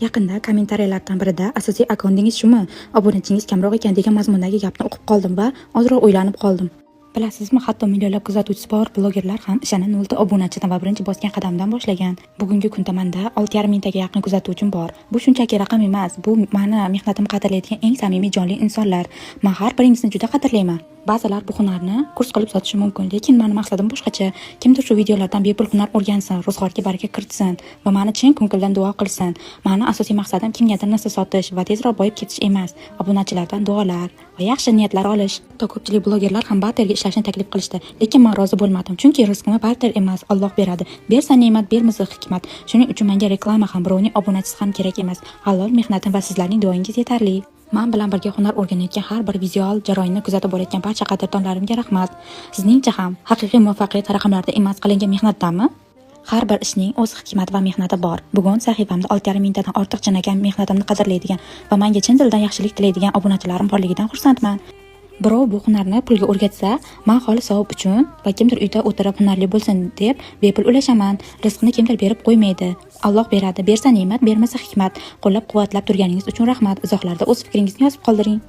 Yaqinda kommentariyalardan birida asosiy akkauntingiz shumi, obunachingiz kamroq ekan degan mazmundagi gapni o'qib qoldim va ozroq o'ylanib qoldim. Bilasizmi, hatto millionlab kuzatuvchisi bor blogerlar ham ishini 0 ta obunachidan va birinchi bosgan qadamdan boshlagan. Bugungi kunda menda 6,5 mingtaga yaqin kuzatuvchim bor. Bu shunchaki raqam emas, bu meni mehnatimni qadrlaydigan eng samimiy jonli insonlar. Men har biringizni juda qadrlayman. Ba'zilar bu hunarni kurs qilib sotishi mumkin, lekin meni maqsadim boshqacha. Kimdir shu videolardan bepul hunar o'rgansin, ro'zg'orga baraka kiritsin va meni chin ko'ngildan duo qilsin. Meni asosiy maqsadim kimgadir narsa sotish va tezroq boyib ketish emas, obunachilardan duolar va yaxshi niyatlar olish. Ko'pchilik blogerlar ham barterga ishlashni taklif qilishdi, lekin men rozi bo'lmadim, chunki rizqni barter emas, Alloh beradi. Bersa ne'mat, bermasa hikmat. Shuning uchun menga reklama ham, birovning obunachisi ham kerak emas. Halol mehnatim va sizlarning duoingiz yetarli. Men bilan birga hunar o'rganayotgan har bir vizual jarayonni kuzatib borayotgan barcha qadrdonlarimga rahmat. Sizningcha ham haqiqiy muvaffaqiyat raqamlarda emas, qilingan mehnatdanmi? Har bir ishning o'z hikmati va mehnati bor. Bugun sahifamda 6,5 mingtadan ortiq chinakam mehnatimni qadrlaydigan va menga chin dildan yaxshilik tilaydigan obunachilarim borligidan xursandman. Birov bu hunarni pulga o'rgatsa, men xolis savob uchun va kimdir uyda o'tirib hunarli bo'lsin deb bepul ulashaman. Rizqni kimdir berib qo'ymaydi. Alloh beradi. Bersa ne'mat, bermasa hikmat. Qo'llab-quvvatlab turganingiz uchun rahmat. Izohlarda o'z fikringizni yozib qoldiring.